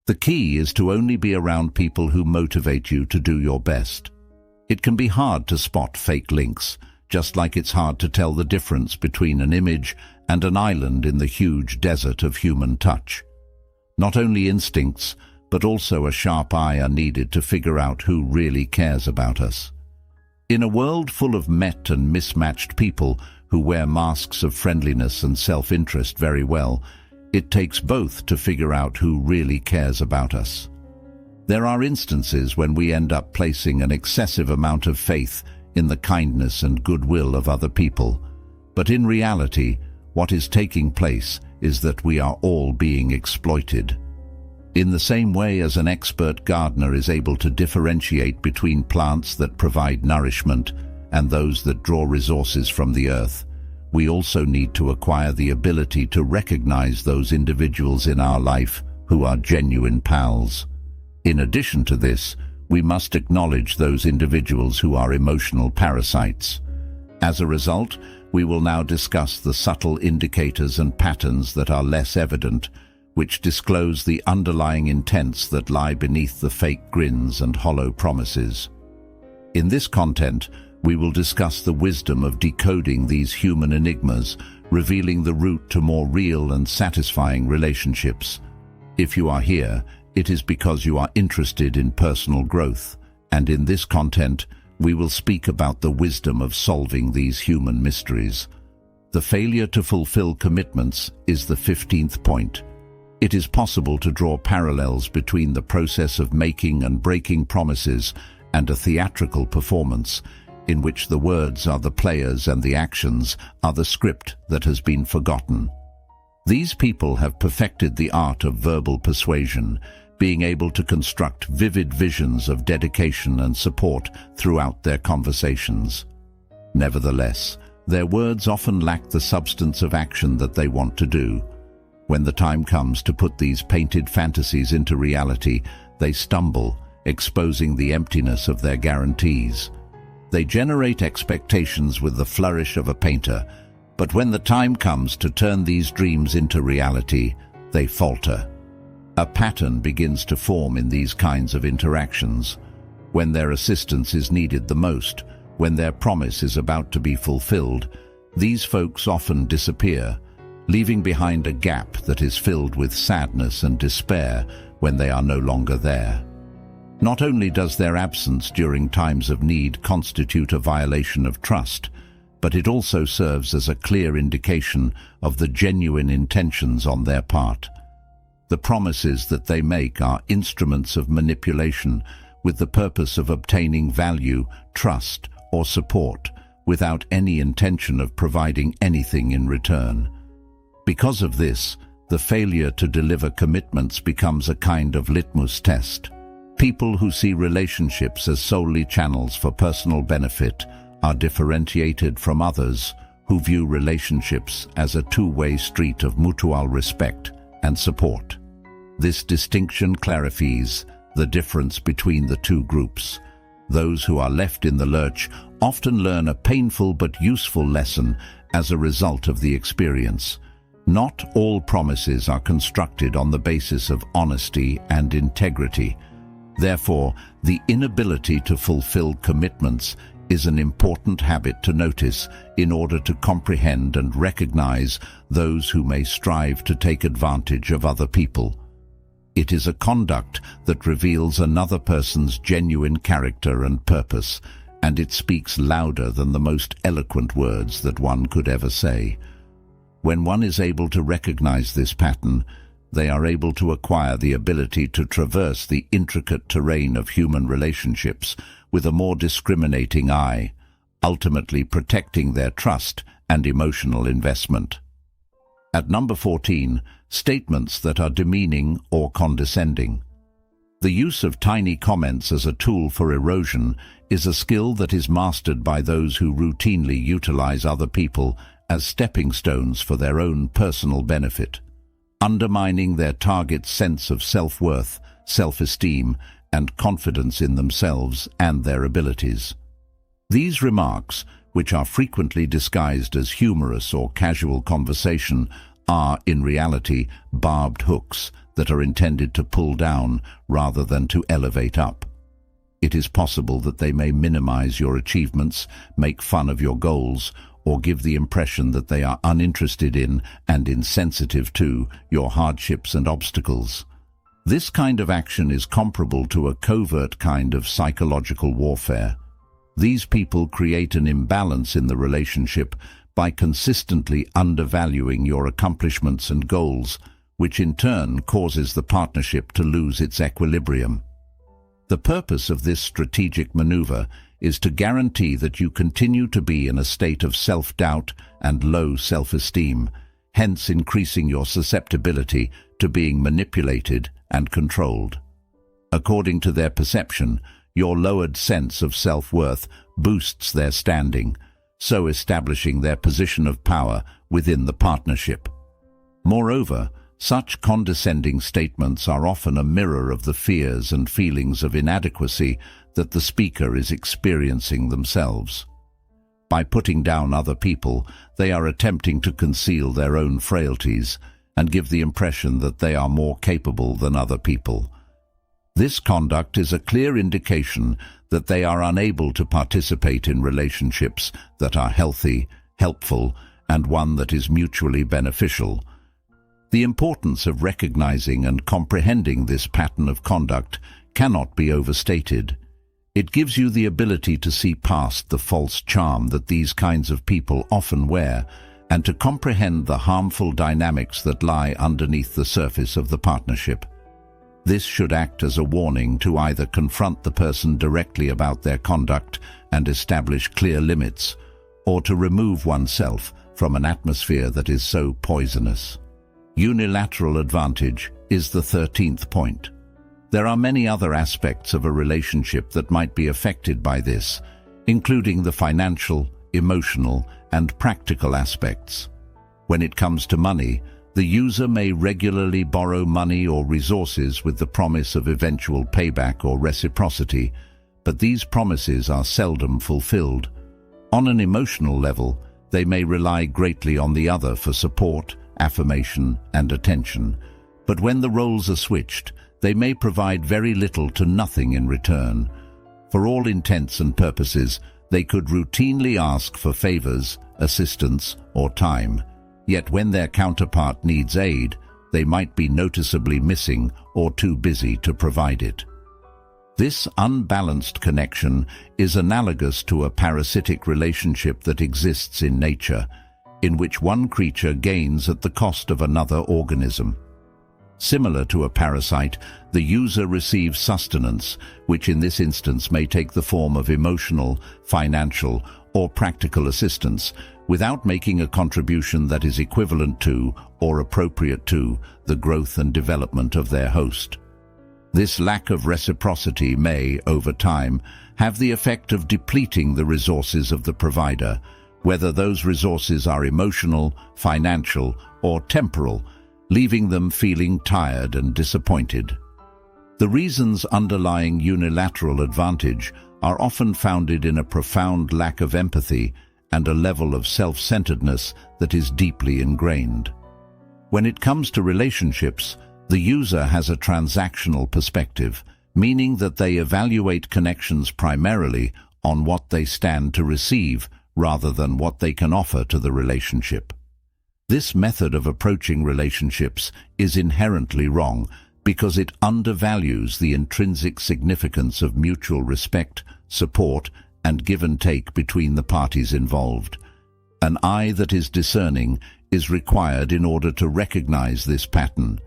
The key is to only be around people who motivate you to do your best. It can be hard to spot fake links, just like it's hard to tell the difference between an image and an island in the huge desert of human touch. Not only instincts, but also a sharp eye are needed to figure out who really cares about us. In a world full of met and mismatched people who wear masks of friendliness and self-interest very well, it takes both to figure out who really cares about us. There are instances when we end up placing an excessive amount of faith in the kindness and goodwill of other people, but in reality, what is taking place is that we are all being exploited. In the same way as an expert gardener is able to differentiate between plants that provide nourishment and those that draw resources from the earth, we also need to acquire the ability to recognize those individuals in our life who are genuine pals. In addition to this, we must acknowledge those individuals who are emotional parasites. As a result, we will now discuss the subtle indicators and patterns that are less evident, which disclose the underlying intents that lie beneath the fake grins and hollow promises. In this content, we will discuss the wisdom of decoding these human enigmas, revealing the route to more real and satisfying relationships. If you are here, it is because you are interested in personal growth, and in this content, we will speak about the wisdom of solving these human mysteries. The failure to fulfill commitments is the 15th point. It is possible to draw parallels between the process of making and breaking promises and a theatrical performance, in which the words are the players and the actions are the script that has been forgotten. These people have perfected the art of verbal persuasion, being able to construct vivid visions of dedication and support throughout their conversations. Nevertheless, their words often lack the substance of action that they want to do. When the time comes to put these painted fantasies into reality, they stumble, exposing the emptiness of their guarantees. They generate expectations with the flourish of a painter, but when the time comes to turn these dreams into reality, they falter. A pattern begins to form in these kinds of interactions. When their assistance is needed the most, when their promise is about to be fulfilled, these folks often disappear, leaving behind a gap that is filled with sadness and despair when they are no longer there. Not only does their absence during times of need constitute a violation of trust, but it also serves as a clear indication of the genuine intentions on their part. The promises that they make are instruments of manipulation with the purpose of obtaining value, trust, or support, without any intention of providing anything in return. Because of this, the failure to deliver commitments becomes a kind of litmus test. People who see relationships as solely channels for personal benefit are differentiated from others who view relationships as a two-way street of mutual respect and support. This distinction clarifies the difference between the two groups. Those who are left in the lurch often learn a painful but useful lesson as a result of the experience. Not all promises are constructed on the basis of honesty and integrity. Therefore, the inability to fulfill commitments is an important habit to notice in order to comprehend and recognize those who may strive to take advantage of other people. It is a conduct that reveals another person's genuine character and purpose, and it speaks louder than the most eloquent words that one could ever say. When one is able to recognize this pattern, they are able to acquire the ability to traverse the intricate terrain of human relationships with a more discriminating eye, ultimately protecting their trust and emotional investment. At number 14, statements that are demeaning or condescending. The use of tiny comments as a tool for erosion is a skill that is mastered by those who routinely utilize other people as stepping stones for their own personal benefit, undermining their target's sense of self-worth, self-esteem, and confidence in themselves and their abilities. These remarks, which are frequently disguised as humorous or casual conversation, are, in reality, barbed hooks that are intended to pull down rather than to elevate up. It is possible that they may minimize your achievements, make fun of your goals, or give the impression that they are uninterested in and insensitive to your hardships and obstacles. This kind of action is comparable to a covert kind of psychological warfare. These people create an imbalance in the relationship by consistently undervaluing your accomplishments and goals, which in turn causes the partnership to lose its equilibrium. The purpose of this strategic maneuver is to guarantee that you continue to be in a state of self-doubt and low self-esteem, hence increasing your susceptibility to being manipulated and controlled. According to their perception, your lowered sense of self-worth boosts their standing, so establishing their position of power within the partnership. Moreover, such condescending statements are often a mirror of the fears and feelings of inadequacy that the speaker is experiencing themselves. By putting down other people, they are attempting to conceal their own frailties and give the impression that they are more capable than other people. This conduct is a clear indication that they are unable to participate in relationships that are healthy, helpful, and one that is mutually beneficial. The importance of recognizing and comprehending this pattern of conduct cannot be overstated. It gives you the ability to see past the false charm that these kinds of people often wear and to comprehend the harmful dynamics that lie underneath the surface of the partnership. This should act as a warning to either confront the person directly about their conduct and establish clear limits, or to remove oneself from an atmosphere that is so poisonous. Unilateral advantage is the 13th point. There are many other aspects of a relationship that might be affected by this, including the financial, emotional, and practical aspects. When it comes to money, the user may regularly borrow money or resources with the promise of eventual payback or reciprocity, but these promises are seldom fulfilled. On an emotional level, they may rely greatly on the other for support, affirmation, and attention, but when the roles are switched, they may provide very little to nothing in return. For all intents and purposes, they could routinely ask for favors, assistance, or time, yet when their counterpart needs aid, they might be noticeably missing or too busy to provide it. This unbalanced connection is analogous to a parasitic relationship that exists in nature, in which one creature gains at the cost of another organism. Similar to a parasite, the user receives sustenance, which in this instance may take the form of emotional, financial, or practical assistance, without making a contribution that is equivalent to or appropriate to the growth and development of their host. This lack of reciprocity may, over time, have the effect of depleting the resources of the provider, whether those resources are emotional, financial, or temporal, leaving them feeling tired and disappointed. The reasons underlying unilateral advantage are often founded in a profound lack of empathy and a level of self-centeredness that is deeply ingrained. When it comes to relationships, the user has a transactional perspective, meaning that they evaluate connections primarily on what they stand to receive rather than what they can offer to the relationship. This method of approaching relationships is inherently wrong because it undervalues the intrinsic significance of mutual respect, support, and give and take between the parties involved. An eye that is discerning is required in order to recognize this pattern.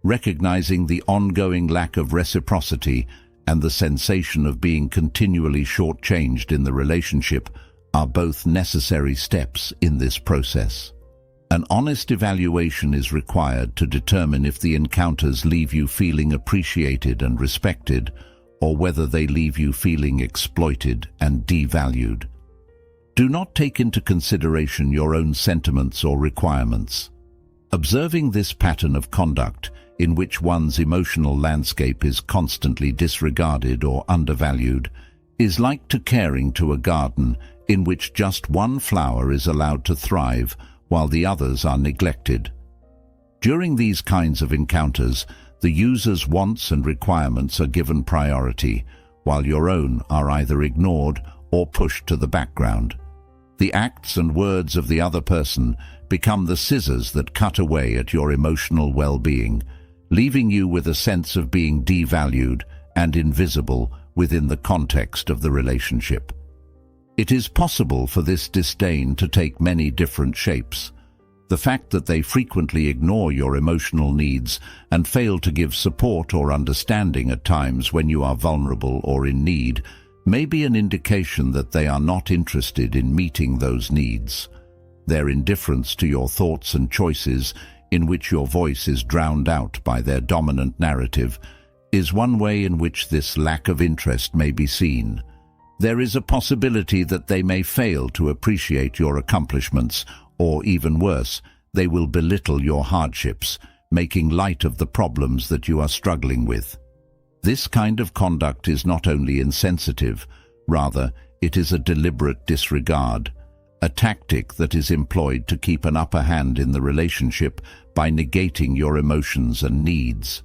Recognizing the ongoing lack of reciprocity and the sensation of being continually shortchanged in the relationship are both necessary steps in this process. An honest evaluation is required to determine if the encounters leave you feeling appreciated and respected, or whether they leave you feeling exploited and devalued. Do not take into consideration your own sentiments or requirements. Observing this pattern of conduct, in which one's emotional landscape is constantly disregarded or undervalued, is like to caring to a garden in which just one flower is allowed to thrive while the others are neglected. During these kinds of encounters, The user's wants and requirements are given priority, while your own are either ignored or pushed to the background. The acts and words of the other person become the scissors that cut away at your emotional well-being, leaving you with a sense of being devalued and invisible within the context of the relationship. It is possible for this disdain to take many different shapes. The fact that they frequently ignore your emotional needs and fail to give support or understanding at times when you are vulnerable or in need may be an indication that they are not interested in meeting those needs. Their indifference to your thoughts and choices, in which your voice is drowned out by their dominant narrative, is one way in which this lack of interest may be seen. There is a possibility that they may fail to appreciate your accomplishments, or even worse, they will belittle your hardships, making light of the problems that you are struggling with. This kind of conduct is not only insensitive, rather, it is a deliberate disregard, a tactic that is employed to keep an upper hand in the relationship by negating your emotions and needs.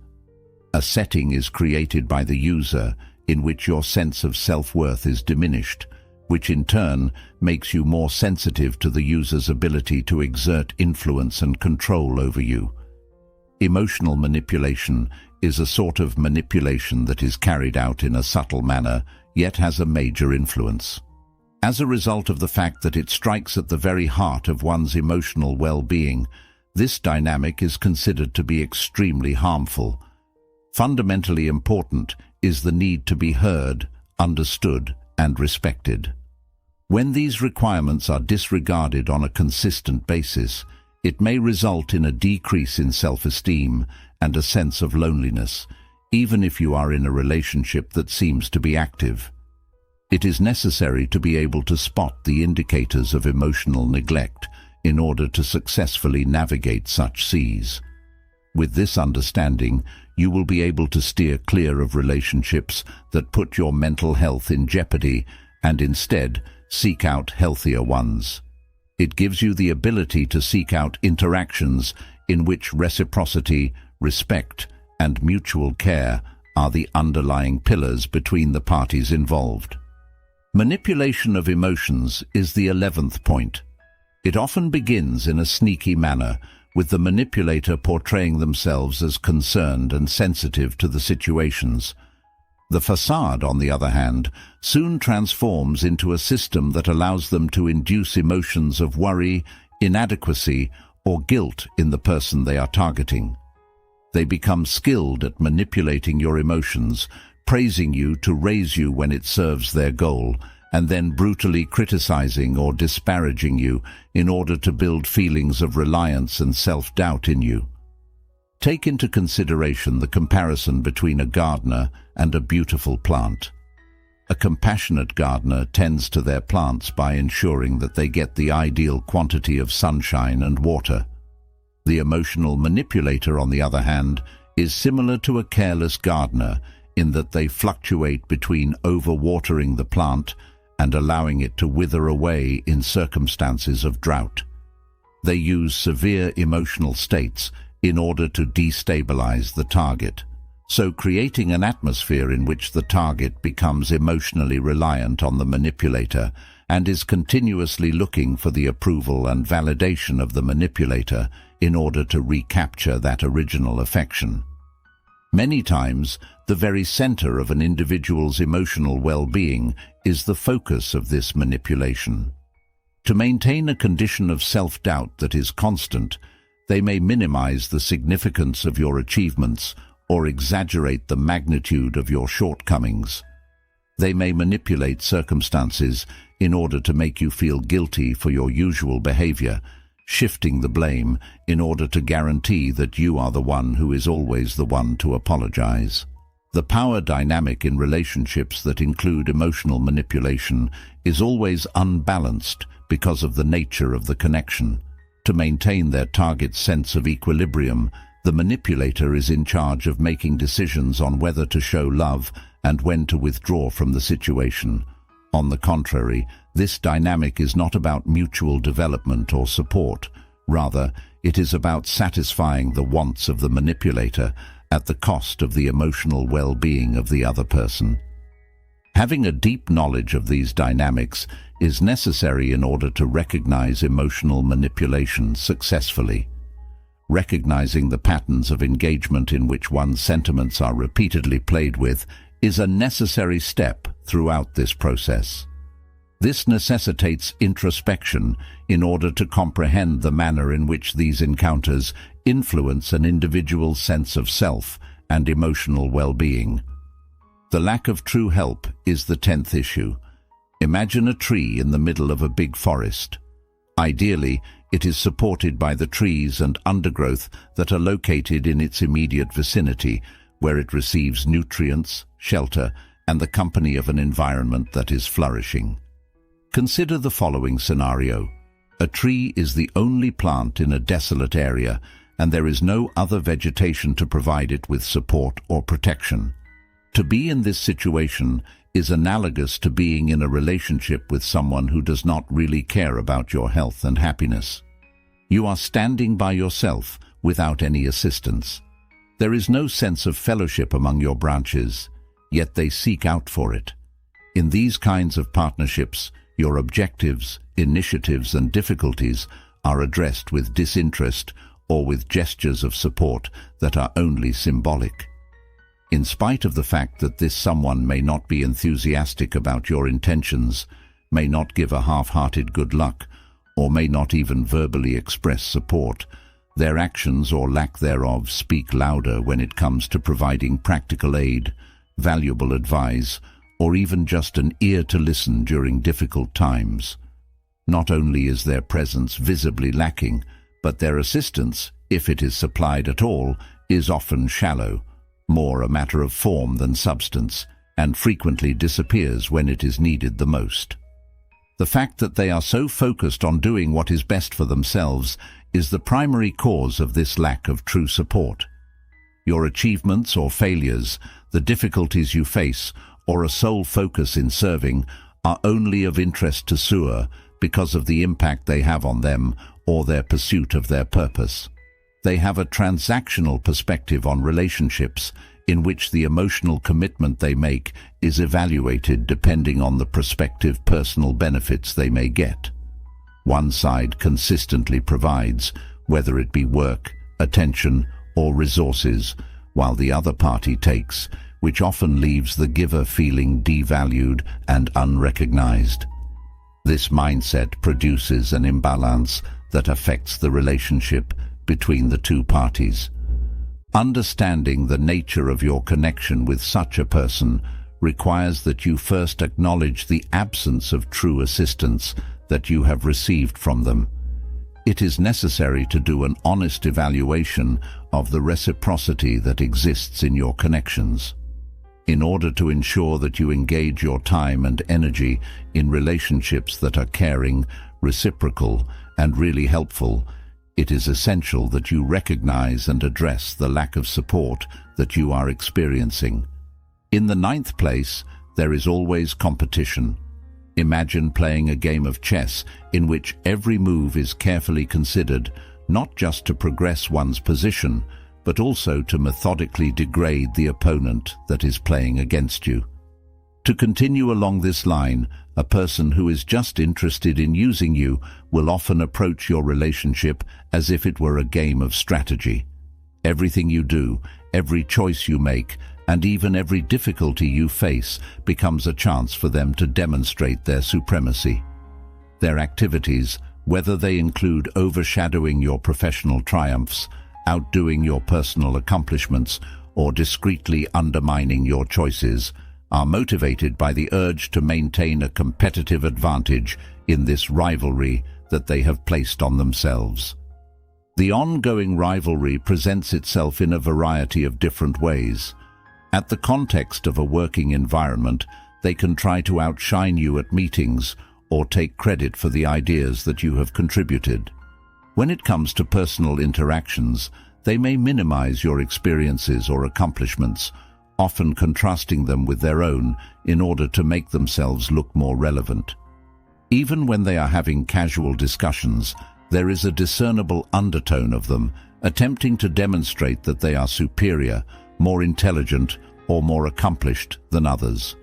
A setting is created by the user in which your sense of self-worth is diminished, which in turn makes you more sensitive to the user's ability to exert influence and control over you. Emotional manipulation is a sort of manipulation that is carried out in a subtle manner, yet has a major influence. As a result of the fact that it strikes at the very heart of one's emotional well-being, this dynamic is considered to be extremely harmful. Fundamentally important is the need to be heard, understood, and respected. When these requirements are disregarded on a consistent basis, it may result in a decrease in self-esteem and a sense of loneliness, even if you are in a relationship that seems to be active. It is necessary to be able to spot the indicators of emotional neglect in order to successfully navigate such seas. With this understanding, you will be able to steer clear of relationships that put your mental health in jeopardy and instead seek out healthier ones. It gives you the ability to seek out interactions in which reciprocity, respect, and mutual care are the underlying pillars between the parties involved. Manipulation of emotions is the 11th point. It often begins in a sneaky manner, with the manipulator portraying themselves as concerned and sensitive to the situations. The facade, on the other hand, soon transforms into a system that allows them to induce emotions of worry, inadequacy, or guilt in the person they are targeting. They become skilled at manipulating your emotions, praising you to raise you when it serves their goal, and then brutally criticizing or disparaging you in order to build feelings of reliance and self-doubt in you. Take into consideration the comparison between a gardener and a beautiful plant. A compassionate gardener tends to their plants by ensuring that they get the ideal quantity of sunshine and water. The emotional manipulator, on the other hand, is similar to a careless gardener in that they fluctuate between overwatering the plant and allowing it to wither away in circumstances of drought. They use severe emotional states in order to destabilize the target, so creating an atmosphere in which the target becomes emotionally reliant on the manipulator and is continuously looking for the approval and validation of the manipulator in order to recapture that original affection. Many times, the very center of an individual's emotional well-being is the focus of this manipulation. To maintain a condition of self-doubt that is constant, they may minimize the significance of your achievements or exaggerate the magnitude of your shortcomings. They may manipulate circumstances in order to make you feel guilty for your usual behavior, shifting the blame in order to guarantee that you are the one who is always the one to apologize. The power dynamic in relationships that include emotional manipulation is always unbalanced because of the nature of the connection. To maintain their target's sense of equilibrium, the manipulator is in charge of making decisions on whether to show love and when to withdraw from the situation. On the contrary, this dynamic is not about mutual development or support. Rather, it is about satisfying the wants of the manipulator at the cost of the emotional well-being of the other person. Having a deep knowledge of these dynamics is necessary in order to recognize emotional manipulation successfully. Recognizing the patterns of engagement in which one's sentiments are repeatedly played with is a necessary step throughout this process. This necessitates introspection in order to comprehend the manner in which these encounters influence an individual's sense of self and emotional well-being. The lack of true help is the 10th issue. Imagine a tree in the middle of a big forest. Ideally, it is supported by the trees and undergrowth that are located in its immediate vicinity, where it receives nutrients, shelter, and the company of an environment that is flourishing. Consider the following scenario. A tree is the only plant in a desolate area, and there is no other vegetation to provide it with support or protection. To be in this situation is analogous to being in a relationship with someone who does not really care about your health and happiness. You are standing by yourself without any assistance. There is no sense of fellowship among your branches, yet they seek out for it. In these kinds of partnerships, your objectives, initiatives, and difficulties are addressed with disinterest or with gestures of support that are only symbolic. In spite of the fact that this someone may not be enthusiastic about your intentions, may not give a half-hearted good luck, or may not even verbally express support, their actions or lack thereof speak louder when it comes to providing practical aid, valuable advice, or even just an ear to listen during difficult times. Not only is their presence visibly lacking, but their assistance, if it is supplied at all, is often shallow, more a matter of form than substance, and frequently disappears when it is needed the most. The fact that they are so focused on doing what is best for themselves is the primary cause of this lack of true support. Your achievements or failures, the difficulties you face, or a sole focus in serving are only of interest to Sewer because of the impact they have on them or their pursuit of their purpose. They have a transactional perspective on relationships in which the emotional commitment they make is evaluated depending on the prospective personal benefits they may get. One side consistently provides, whether it be work, attention, or resources, while the other party takes, which often leaves the giver feeling devalued and unrecognized. This mindset produces an imbalance that affects the relationship between the two parties. Understanding the nature of your connection with such a person requires that you first acknowledge the absence of true assistance that you have received from them. It is necessary to do an honest evaluation of the reciprocity that exists in your connections. In order to ensure that you engage your time and energy in relationships that are caring, reciprocal, and really helpful, it is essential that you recognize and address the lack of support that you are experiencing. In the 9th place, there is always competition. Imagine playing a game of chess in which every move is carefully considered, not just to progress one's position, but also to methodically degrade the opponent that is playing against you. To continue along this line, a person who is just interested in using you will often approach your relationship as if it were a game of strategy. Everything you do, every choice you make, and even every difficulty you face becomes a chance for them to demonstrate their supremacy. Their activities, whether they include overshadowing your professional triumphs, outdoing your personal accomplishments, or discreetly undermining your choices, are motivated by the urge to maintain a competitive advantage in this rivalry that they have placed on themselves. The ongoing rivalry presents itself in a variety of different ways. At the context of a working environment, they can try to outshine you at meetings or take credit for the ideas that you have contributed. When it comes to personal interactions, they may minimize your experiences or accomplishments, often contrasting them with their own in order to make themselves look more relevant. Even when they are having casual discussions, there is a discernible undertone of them, attempting to demonstrate that they are superior, more intelligent, or more accomplished than others.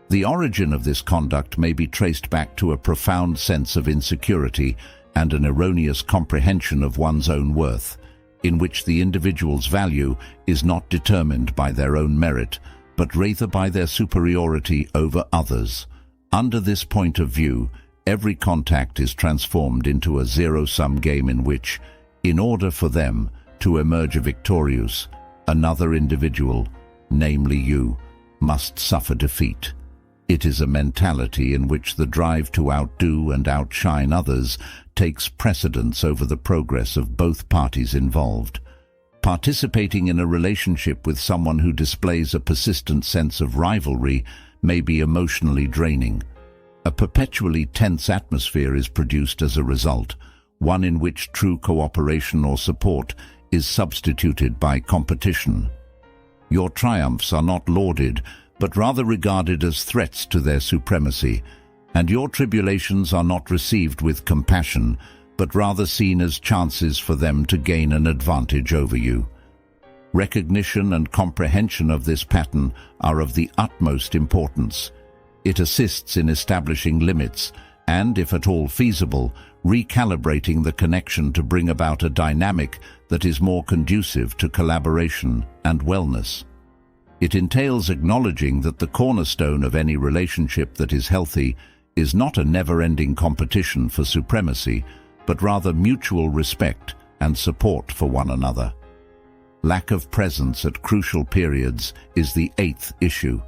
The origin of this conduct may be traced back to a profound sense of insecurity and an erroneous comprehension of one's own worth, in which the individual's value is not determined by their own merit, but rather by their superiority over others. Under this point of view, every contact is transformed into a zero-sum game in which, in order for them to emerge victorious, another individual, namely you, must suffer defeat. It is a mentality in which the drive to outdo and outshine others takes precedence over the progress of both parties involved. Participating in a relationship with someone who displays a persistent sense of rivalry may be emotionally draining. A perpetually tense atmosphere is produced as a result, one in which true cooperation or support is substituted by competition. Your triumphs are not lauded, but rather regarded as threats to their supremacy, and your tribulations are not received with compassion, but rather seen as chances for them to gain an advantage over you. Recognition and comprehension of this pattern are of the utmost importance. It assists in establishing limits and, if at all feasible, recalibrating the connection to bring about a dynamic that is more conducive to collaboration and wellness. It entails acknowledging that the cornerstone of any relationship that is healthy is not a never-ending competition for supremacy, but rather mutual respect and support for one another. Lack of presence at crucial periods is the eighth issue.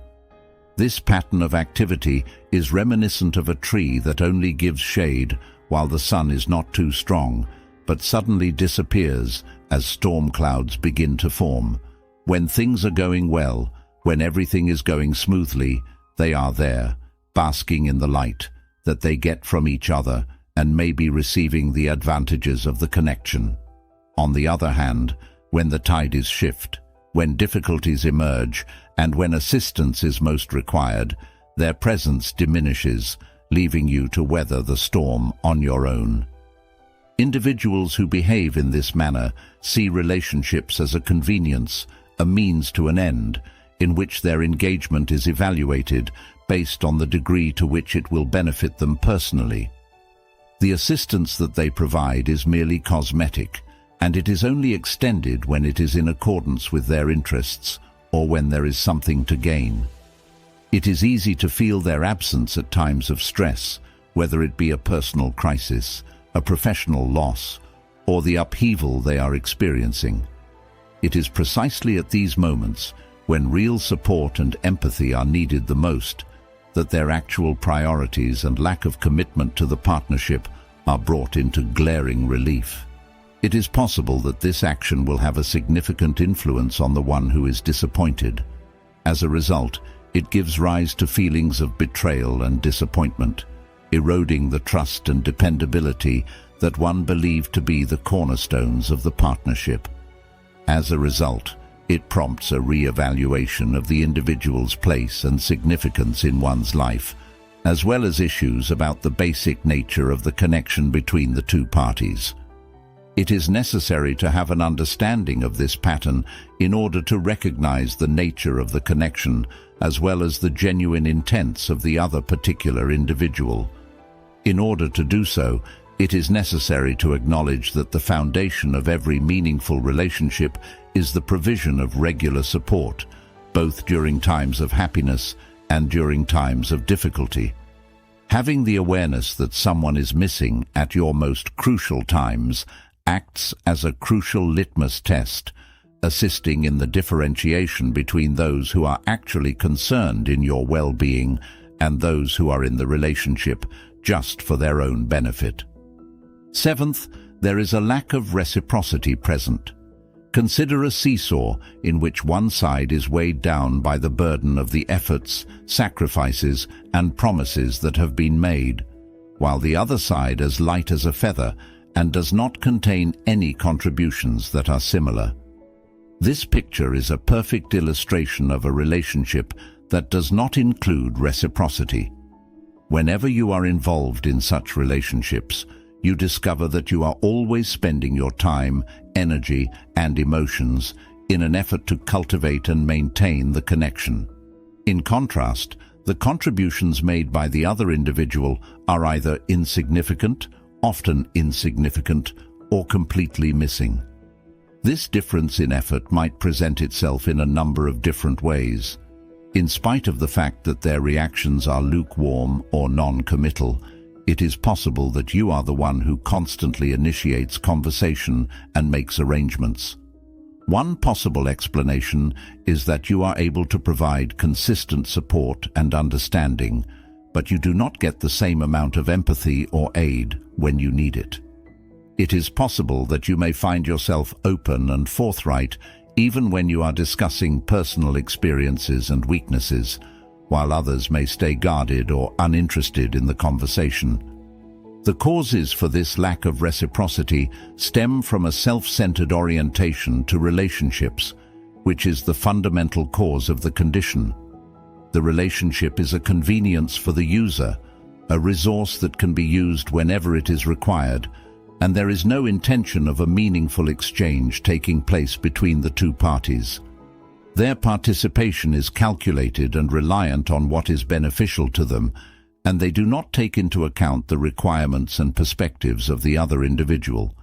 This pattern of activity is reminiscent of a tree that only gives shade while the sun is not too strong, but suddenly disappears as storm clouds begin to form. When things are going well, when everything is going smoothly, they are there, basking in the light that they get from each other and maybe receiving the advantages of the connection. On the other hand, when the tides shift, when difficulties emerge, and when assistance is most required, their presence diminishes, leaving you to weather the storm on your own. Individuals who behave in this manner see relationships as a convenience, a means to an end, in which their engagement is evaluated based on the degree to which it will benefit them personally. The assistance that they provide is merely cosmetic, and it is only extended when it is in accordance with their interests or when there is something to gain. It is easy to feel their absence at times of stress, whether it be a personal crisis, a professional loss, or the upheaval they are experiencing. It is precisely at these moments, when real support and empathy are needed the most, that their actual priorities and lack of commitment to the partnership are brought into glaring relief. It is possible that this action will have a significant influence on the one who is disappointed. As a result, it gives rise to feelings of betrayal and disappointment, eroding the trust and dependability that one believed to be the cornerstones of the partnership. As a result, it prompts a re-evaluation of the individual's place and significance in one's life, as well as issues about the basic nature of the connection between the two parties. It is necessary to have an understanding of this pattern in order to recognize the nature of the connection as well as the genuine intents of the other particular individual. In order to do so, it is necessary to acknowledge that the foundation of every meaningful relationship is the provision of regular support, both during times of happiness and during times of difficulty. Having the awareness that someone is missing at your most crucial times acts as a crucial litmus test, assisting in the differentiation between those who are actually concerned in your well-being and those who are in the relationship just for their own benefit. Seventh, there is a lack of reciprocity present. Consider a seesaw in which one side is weighed down by the burden of the efforts, sacrifices, and promises that have been made, while the other side is light as a feather and does not contain any contributions that are similar. This picture is a perfect illustration of a relationship that does not include reciprocity. Whenever you are involved in such relationships, you discover that you are always spending your time, energy, and emotions in an effort to cultivate and maintain the connection. In contrast, the contributions made by the other individual are either insignificant, often insignificant, or completely missing. This difference in effort might present itself in a number of different ways. In spite of the fact that their reactions are lukewarm or non-committal, it is possible that you are the one who constantly initiates conversation and makes arrangements. One possible explanation is that you are able to provide consistent support and understanding, but you do not get the same amount of empathy or aid when you need it. It is possible that you may find yourself open and forthright even when you are discussing personal experiences and weaknesses, while others may stay guarded or uninterested in the conversation. The causes for this lack of reciprocity stem from a self-centered orientation to relationships, which is the fundamental cause of the condition. The relationship is a convenience for the user, a resource that can be used whenever it is required, and there is no intention of a meaningful exchange taking place between the two parties. Their participation is calculated and reliant on what is beneficial to them, and they do not take into account the requirements and perspectives of the other individual.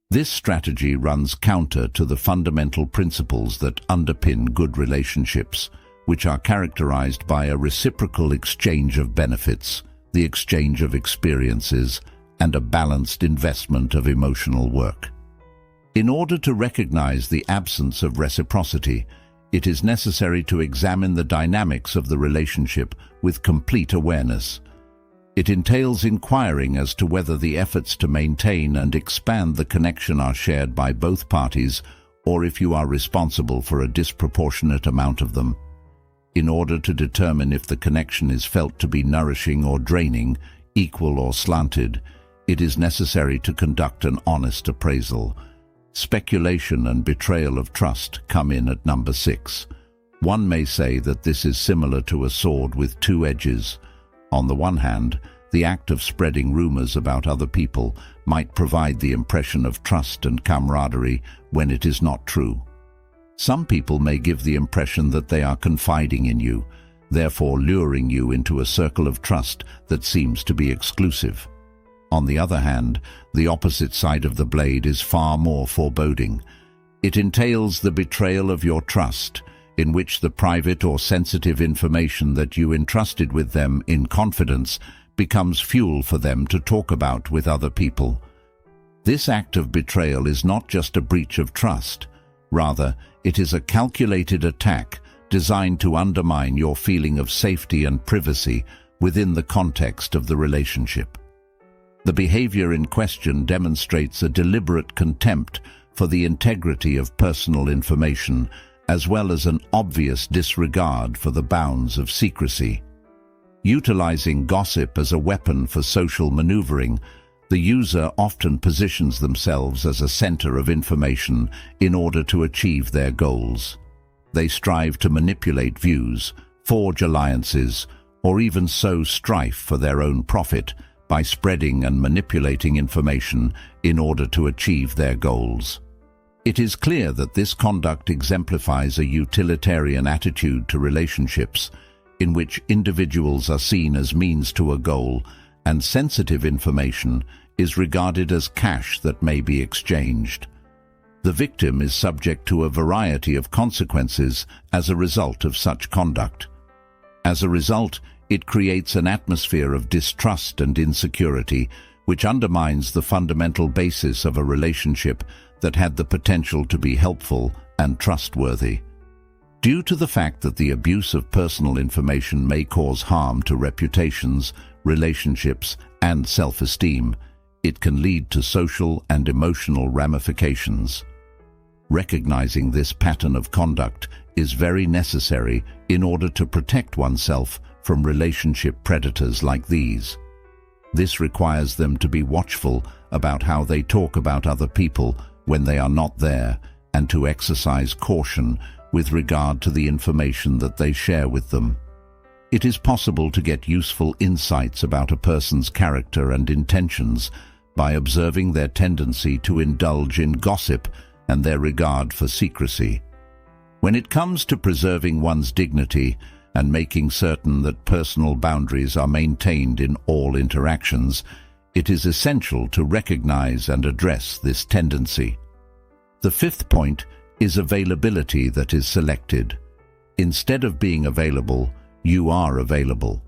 This strategy runs counter to the fundamental principles that underpin good relationships, which are characterized by a reciprocal exchange of benefits, the exchange of experiences, and a balanced investment of emotional work. In order to recognize the absence of reciprocity, it is necessary to examine the dynamics of the relationship with complete awareness. It entails inquiring as to whether the efforts to maintain and expand the connection are shared by both parties, or if you are responsible for a disproportionate amount of them. In order to determine if the connection is felt to be nourishing or draining, equal or slanted, it is necessary to conduct an honest appraisal. Speculation and betrayal of trust come in at number 6. One may say that this is similar to a sword with two edges. On the one hand, the act of spreading rumors about other people might provide the impression of trust and camaraderie when it is not true. Some people may give the impression that they are confiding in you, therefore luring you into a circle of trust that seems to be exclusive. On the other hand, the opposite side of the blade is far more foreboding. It entails the betrayal of your trust, in which the private or sensitive information that you entrusted with them in confidence becomes fuel for them to talk about with other people. This act of betrayal is not just a breach of trust. Rather, it is a calculated attack designed to undermine your feeling of safety and privacy within the context of the relationship. The behavior in question demonstrates a deliberate contempt for the integrity of personal information, as well as an obvious disregard for the bounds of secrecy. Utilizing gossip as a weapon for social maneuvering, the user often positions themselves as a center of information in order to achieve their goals. They strive to manipulate views, forge alliances, or even sow strife for their own profit by spreading and manipulating information in order to achieve their goals. It is clear that this conduct exemplifies a utilitarian attitude to relationships, in which individuals are seen as means to a goal, and sensitive information is regarded as cash that may be exchanged. The victim is subject to a variety of consequences as a result of such conduct. As a result, it creates an atmosphere of distrust and insecurity, which undermines the fundamental basis of a relationship that had the potential to be helpful and trustworthy. Due to the fact that the abuse of personal information may cause harm to reputations, relationships, and self-esteem, it can lead to social and emotional ramifications. Recognizing this pattern of conduct is very necessary in order to protect oneself from relationship predators like these. This requires them to be watchful about how they talk about other people when they are not there, and to exercise caution with regard to the information that they share with them. It is possible to get useful insights about a person's character and intentions by observing their tendency to indulge in gossip and their regard for secrecy. When it comes to preserving one's dignity and making certain that personal boundaries are maintained in all interactions, it is essential to recognize and address this tendency. The fifth point is availability that is selected. Instead of being available, you are available.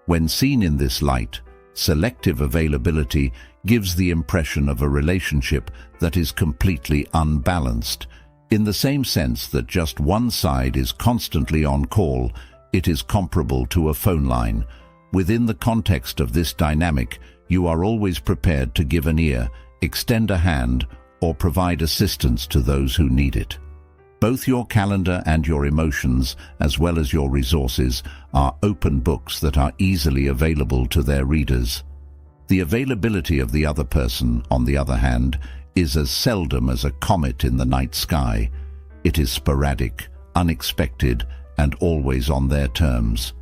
When seen in this light, selective availability gives the impression of a relationship that is completely unbalanced. In the same sense that just one side is constantly on call, it is comparable to a phone line. Within the context of this dynamic, you are always prepared to give an ear, extend a hand, or provide assistance to those who need it. Both your calendar and your emotions, as well as your resources, are open books that are easily available to their readers. The availability of the other person, on the other hand, is as seldom as a comet in the night sky. It is sporadic, unexpected, and always on their terms.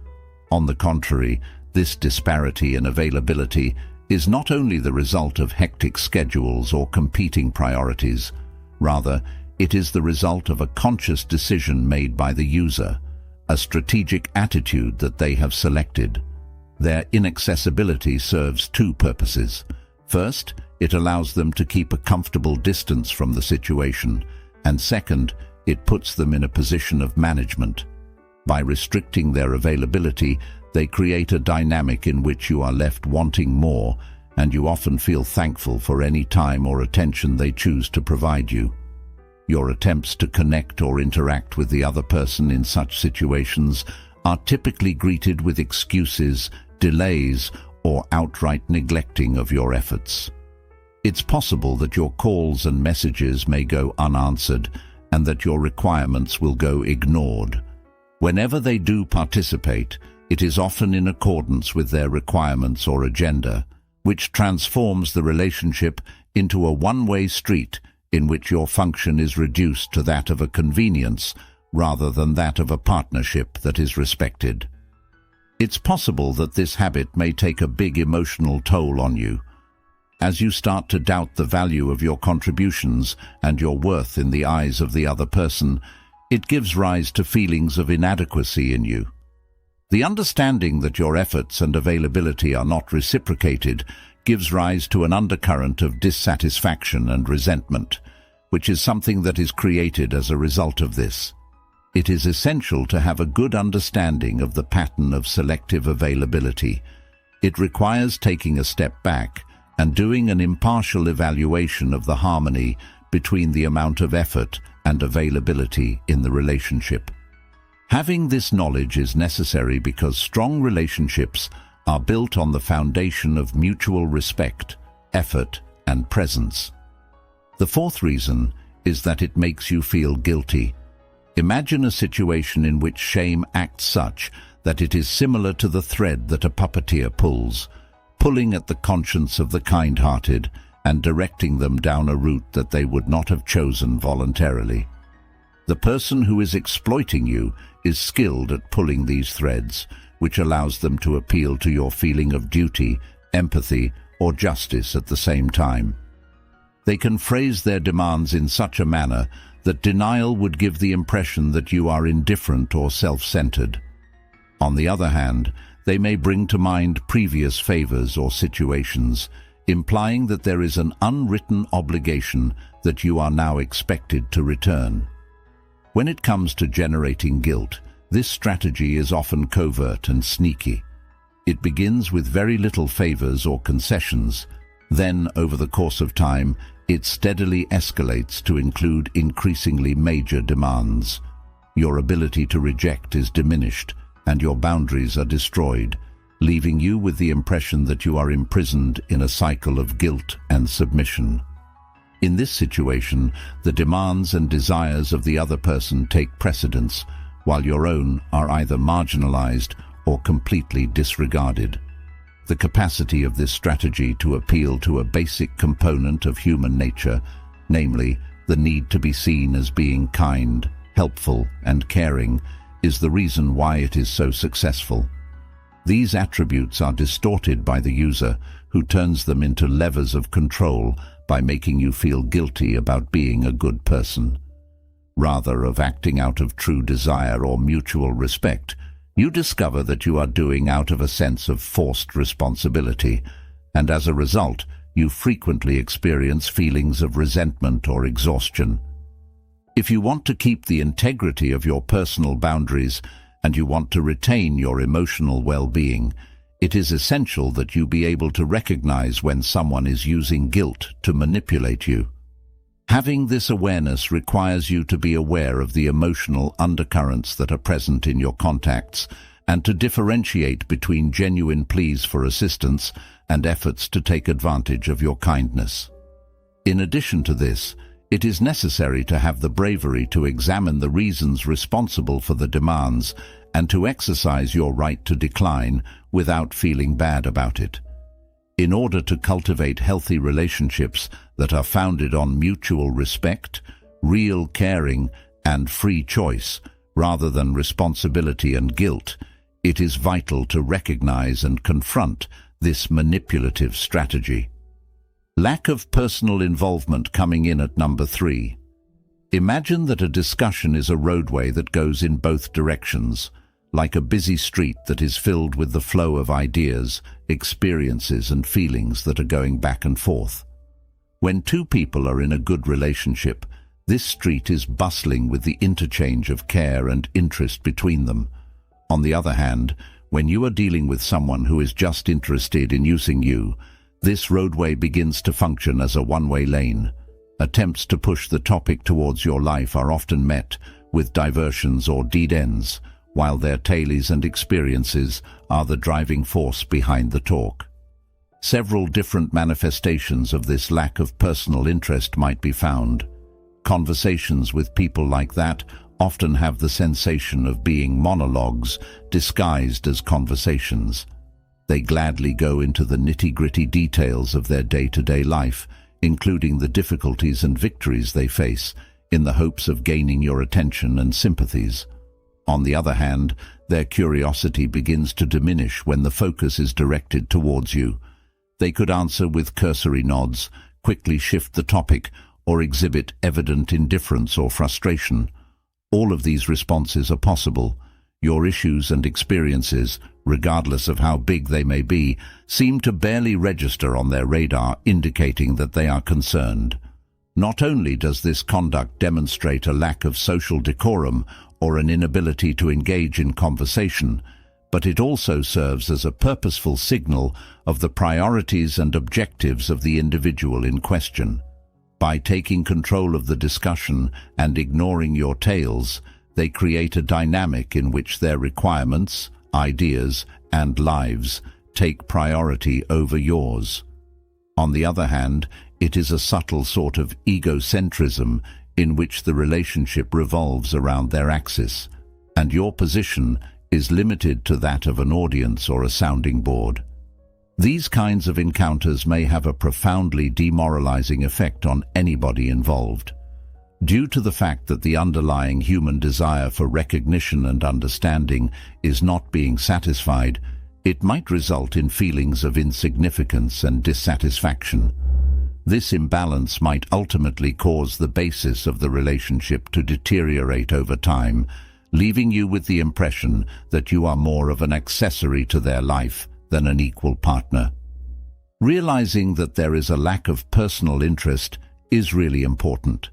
On the contrary, this disparity in availability is not only the result of hectic schedules or competing priorities. Rather, it is the result of a conscious decision made by the user, a strategic attitude that they have selected. Their inaccessibility serves two purposes. First, it allows them to keep a comfortable distance from the situation, and second, it puts them in a position of management. By restricting their availability, they create a dynamic in which you are left wanting more, and you often feel thankful for any time or attention they choose to provide you. Your attempts to connect or interact with the other person in such situations are typically greeted with excuses, delays, or outright neglecting of your efforts. It's possible that your calls and messages may go unanswered and that your requirements will go ignored. Whenever they do participate, it is often in accordance with their requirements or agenda, which transforms the relationship into a one-way street in which your function is reduced to that of a convenience rather than that of a partnership that is respected. It's possible that this habit may take a big emotional toll on you. As you start to doubt the value of your contributions and your worth in the eyes of the other person, it gives rise to feelings of inadequacy in you. The understanding that your efforts and availability are not reciprocated gives rise to an undercurrent of dissatisfaction and resentment, which is something that is created as a result of this. It is essential to have a good understanding of the pattern of selective availability. It requires taking a step back and doing an impartial evaluation of the harmony between the amount of effort and availability in the relationship. Having this knowledge is necessary because strong relationships are built on the foundation of mutual respect, effort, and presence. The fourth reason is that it makes you feel guilty. Imagine a situation in which shame acts such that it is similar to the thread that a puppeteer pulls, pulling at the conscience of the kind-hearted and directing them down a route that they would not have chosen voluntarily. The person who is exploiting you is skilled at pulling these threads, which allows them to appeal to your feeling of duty, empathy, or justice at the same time. They can phrase their demands in such a manner that denial would give the impression that you are indifferent or self-centered. On the other hand, they may bring to mind previous favors or situations, implying that there is an unwritten obligation that you are now expected to return. When it comes to generating guilt, this strategy is often covert and sneaky. It begins with very little favors or concessions. Then, over the course of time, it steadily escalates to include increasingly major demands. Your ability to reject is diminished, and your boundaries are destroyed, leaving you with the impression that you are imprisoned in a cycle of guilt and submission. In this situation, the demands and desires of the other person take precedence, while your own are either marginalized or completely disregarded. The capacity of this strategy to appeal to a basic component of human nature, namely the need to be seen as being kind, helpful, and caring, is the reason why it is so successful. These attributes are distorted by the user, who turns them into levers of control by making you feel guilty about being a good person. Rather of acting out of true desire or mutual respect, you discover that you are doing out of a sense of forced responsibility, and as a result, you frequently experience feelings of resentment or exhaustion. If you want to keep the integrity of your personal boundaries and you want to retain your emotional well-being, it is essential that you be able to recognize when someone is using guilt to manipulate you. Having this awareness requires you to be aware of the emotional undercurrents that are present in your contacts and to differentiate between genuine pleas for assistance and efforts to take advantage of your kindness. In addition to this, it is necessary to have the bravery to examine the reasons responsible for the demands and to exercise your right to decline without feeling bad about it. In order to cultivate healthy relationships that are founded on mutual respect, real caring, and free choice, rather than responsibility and guilt, it is vital to recognize and confront this manipulative strategy. Lack of personal involvement coming in at number 3. Imagine that a discussion is a roadway that goes in both directions, like a busy street that is filled with the flow of ideas, experiences, and feelings that are going back and forth. When two people are in a good relationship, this street is bustling with the interchange of care and interest between them. On the other hand, when you are dealing with someone who is just interested in using you, this roadway begins to function as a one-way lane. Attempts to push the topic towards your life are often met with diversions or dead ends, while their tales and experiences are the driving force behind the talk. Several different manifestations of this lack of personal interest might be found. Conversations with people like that often have the sensation of being monologues disguised as conversations. They gladly go into the nitty-gritty details of their day-to-day life, including the difficulties and victories they face, in the hopes of gaining your attention and sympathies. On the other hand, their curiosity begins to diminish when the focus is directed towards you. They could answer with cursory nods, quickly shift the topic, or exhibit evident indifference or frustration. All of these responses are possible. Your issues and experiences, regardless of how big they may be, seem to barely register on their radar, indicating that they are concerned. Not only does this conduct demonstrate a lack of social decorum or an inability to engage in conversation, but it also serves as a purposeful signal of the priorities and objectives of the individual in question. By taking control of the discussion and ignoring your tales, they create a dynamic in which their requirements, ideas, and lives take priority over yours. On the other hand, it is a subtle sort of egocentrism in which the relationship revolves around their axis, and your position is limited to that of an audience or a sounding board. These kinds of encounters may have a profoundly demoralizing effect on anybody involved. Due to the fact that the underlying human desire for recognition and understanding is not being satisfied, it might result in feelings of insignificance and dissatisfaction. This imbalance might ultimately cause the basis of the relationship to deteriorate over time, leaving you with the impression that you are more of an accessory to their life than an equal partner. Realizing that there is a lack of personal interest is really important.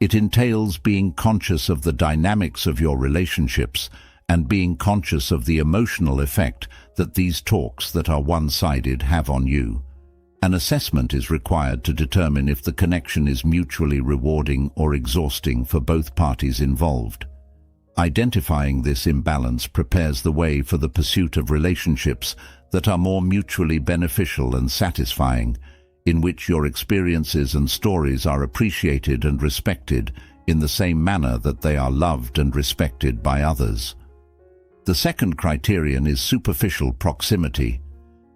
It entails being conscious of the dynamics of your relationships and being conscious of the emotional effect that these talks that are one-sided have on you. An assessment is required to determine if the connection is mutually rewarding or exhausting for both parties involved. Identifying this imbalance prepares the way for the pursuit of relationships that are more mutually beneficial and satisfying, in which your experiences and stories are appreciated and respected in the same manner that they are loved and respected by others. The second criterion is superficial proximity.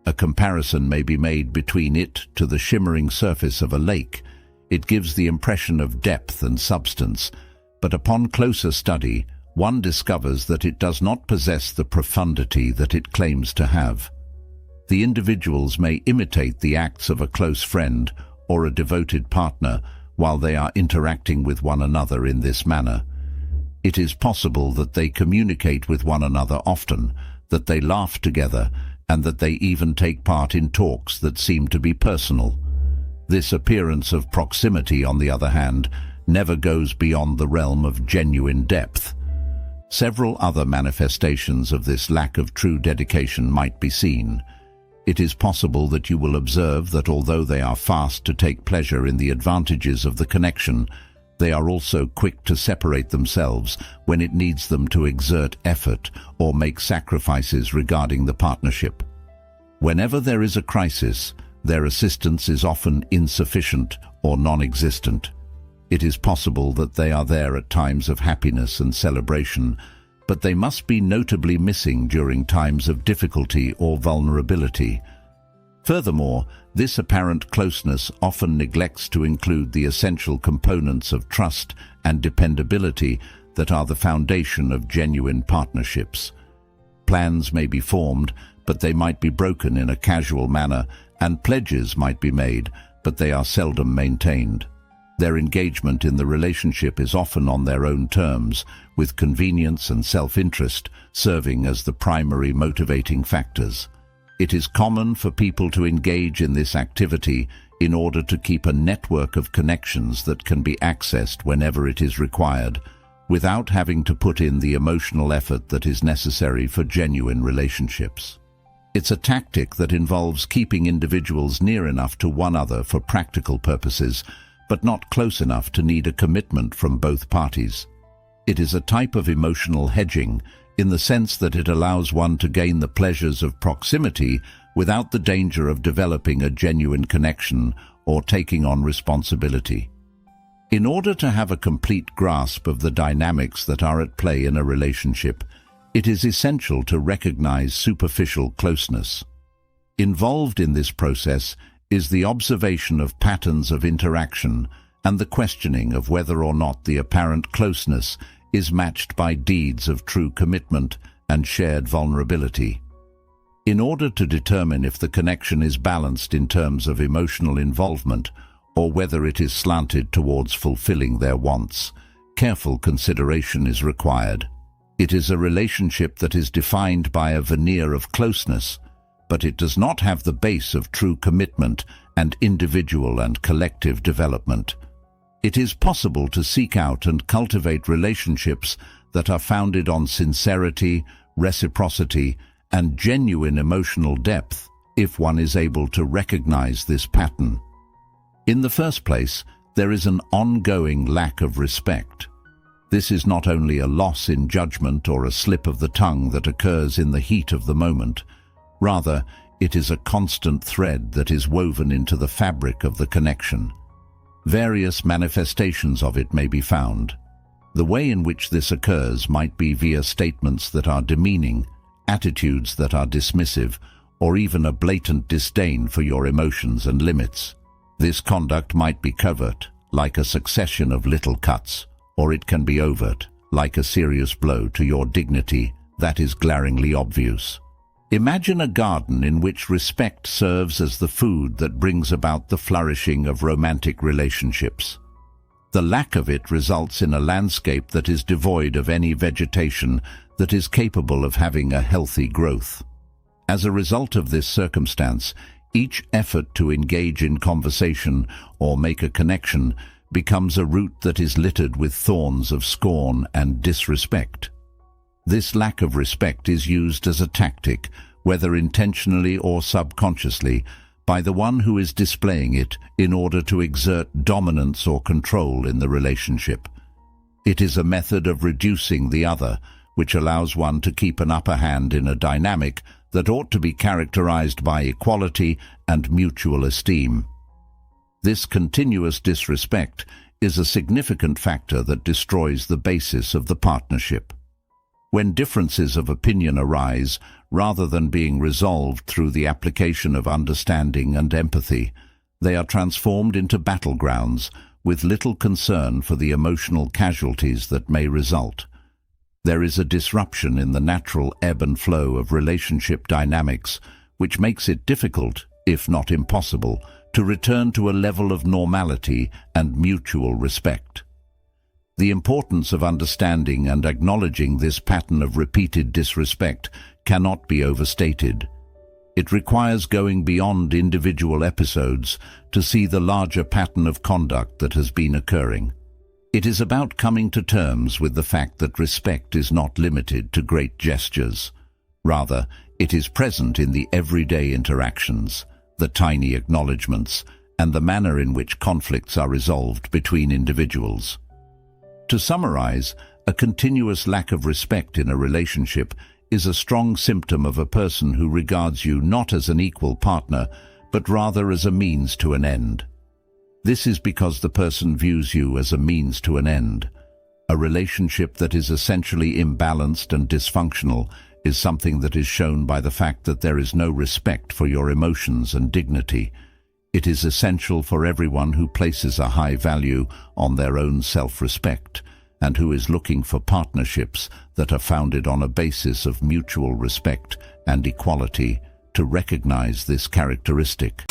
A comparison may be made between it to the shimmering surface of a lake. It gives the impression of depth and substance, but upon closer study, one discovers that it does not possess the profundity that it claims to have. The individuals may imitate the acts of a close friend or a devoted partner while they are interacting with one another in this manner. It is possible that they communicate with one another often, that they laugh together, and that they even take part in talks that seem to be personal. This appearance of proximity, on the other hand, never goes beyond the realm of genuine depth. Several other manifestations of this lack of true dedication might be seen. It is possible that you will observe that although they are fast to take pleasure in the advantages of the connection, they are also quick to separate themselves when it needs them to exert effort or make sacrifices regarding the partnership. Whenever there is a crisis, their assistance is often insufficient or non-existent. It is possible that they are there at times of happiness and celebration, but they must be notably missing during times of difficulty or vulnerability. Furthermore, this apparent closeness often neglects to include the essential components of trust and dependability that are the foundation of genuine partnerships. Plans may be formed, but they might be broken in a casual manner, and pledges might be made, but they are seldom maintained. Their engagement in the relationship is often on their own terms, with convenience and self-interest serving as the primary motivating factors. It is common for people to engage in this activity in order to keep a network of connections that can be accessed whenever it is required, without having to put in the emotional effort that is necessary for genuine relationships. It's a tactic that involves keeping individuals near enough to one another for practical purposes, but not close enough to need a commitment from both parties. It is a type of emotional hedging in the sense that it allows one to gain the pleasures of proximity without the danger of developing a genuine connection or taking on responsibility. In order to have a complete grasp of the dynamics that are at play in a relationship, it is essential to recognize superficial closeness. Involved in this process is the observation of patterns of interaction and the questioning of whether or not the apparent closeness is matched by deeds of true commitment and shared vulnerability. In order to determine if the connection is balanced in terms of emotional involvement or whether it is slanted towards fulfilling their wants, careful consideration is required. It is a relationship that is defined by a veneer of closeness, but it does not have the base of true commitment and individual and collective development. It is possible to seek out and cultivate relationships that are founded on sincerity, reciprocity, and genuine emotional depth if one is able to recognize this pattern. In the first place, there is an ongoing lack of respect. This is not only a loss in judgment or a slip of the tongue that occurs in the heat of the moment. Rather, it is a constant thread that is woven into the fabric of the connection. Various manifestations of it may be found. The way in which this occurs might be via statements that are demeaning, attitudes that are dismissive, or even a blatant disdain for your emotions and limits. This conduct might be covert, like a succession of little cuts, or it can be overt, like a serious blow to your dignity that is glaringly obvious. Imagine a garden in which respect serves as the food that brings about the flourishing of romantic relationships. The lack of it results in a landscape that is devoid of any vegetation that is capable of having a healthy growth. As a result of this circumstance, each effort to engage in conversation or make a connection becomes a route that is littered with thorns of scorn and disrespect. This lack of respect is used as a tactic, whether intentionally or subconsciously, by the one who is displaying it in order to exert dominance or control in the relationship. It is a method of reducing the other, which allows one to keep an upper hand in a dynamic that ought to be characterized by equality and mutual esteem. This continuous disrespect is a significant factor that destroys the basis of the partnership. When differences of opinion arise, rather than being resolved through the application of understanding and empathy, they are transformed into battlegrounds with little concern for the emotional casualties that may result. there is a disruption in the natural ebb and flow of relationship dynamics, which makes it difficult, if not impossible, to return to a level of normality and mutual respect. The importance of understanding and acknowledging this pattern of repeated disrespect cannot be overstated. It requires going beyond individual episodes to see the larger pattern of conduct that has been occurring. It is about coming to terms with the fact that respect is not limited to great gestures. Rather, it is present in the everyday interactions, the tiny acknowledgements, and the manner in which conflicts are resolved between individuals. To summarize, a continuous lack of respect in a relationship is a strong symptom of a person who regards you not as an equal partner, but rather as a means to an end. This is because the person views you as a means to an end. A relationship that is essentially imbalanced and dysfunctional is something that is shown by the fact that there is no respect for your emotions and dignity. It is essential for everyone who places a high value on their own self-respect and who is looking for partnerships that are founded on a basis of mutual respect and equality to recognize this characteristic.